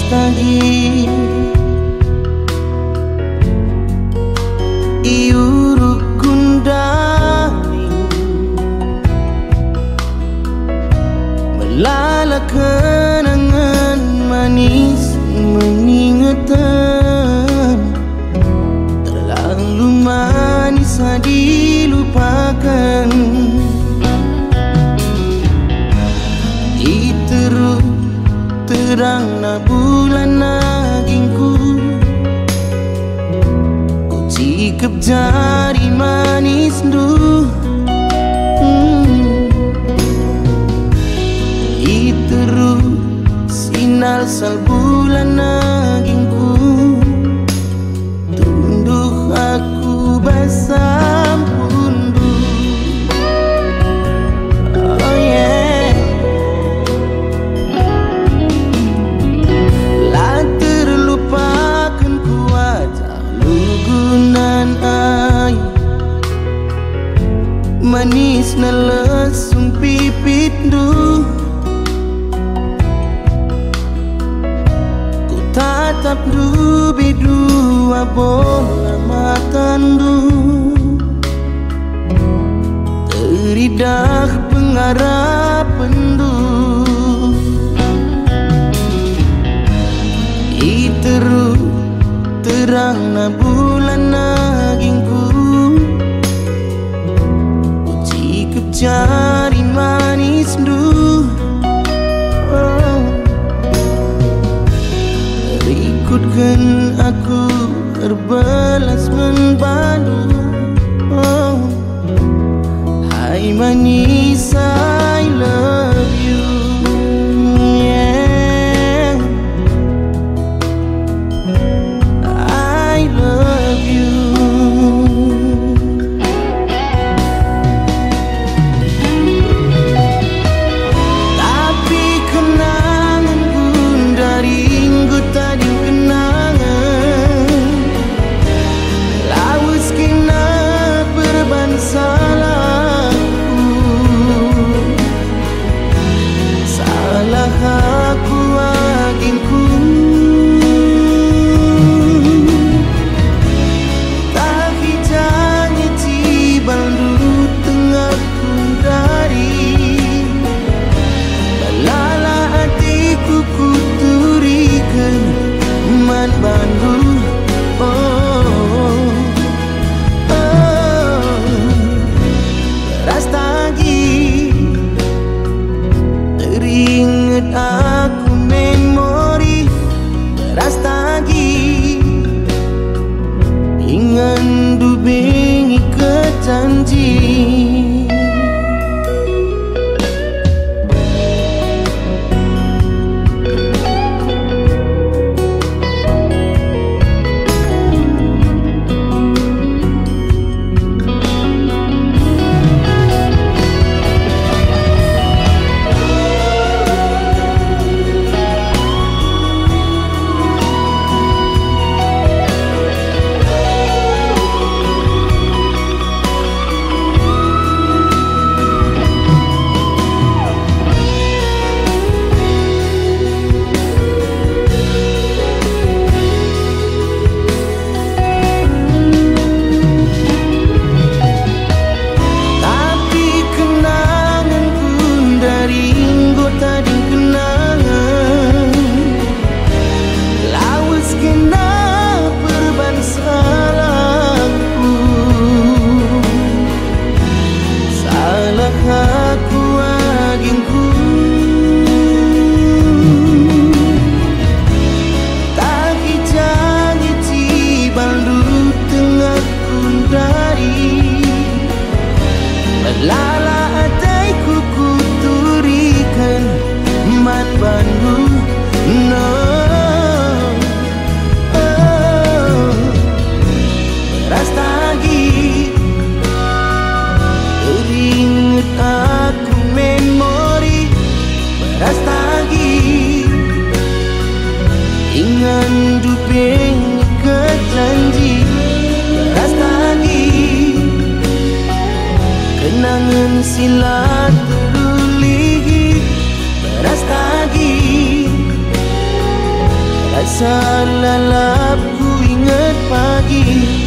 tagi iuruk kundani melala kenangan manis meningatan terlalu manis dilupakan. Iteru terang na bulan nagingku, ku cikap jari manis du. Iteru sinar sal bulan nagingku, tunduk aku bersambung. Manis na lesung pipit du, ku tatap du bidua bola matan du, teridah pengharapan du. Iteru terang na bulan nagingku, jari manis du. Ikutkan aku terbelas membadu. Hai manis, I love you, yeah. I love you. Aku memori beras tagi, ingan du bengi kejanji. Lala atai kuku turikan man bandu no. Beras tagi teringat aku memori. Beras tagi ingan dupeng kejanji. Beras tagi kenangan silat teruligi. Beras tagi Masa lalap ku ingat pagi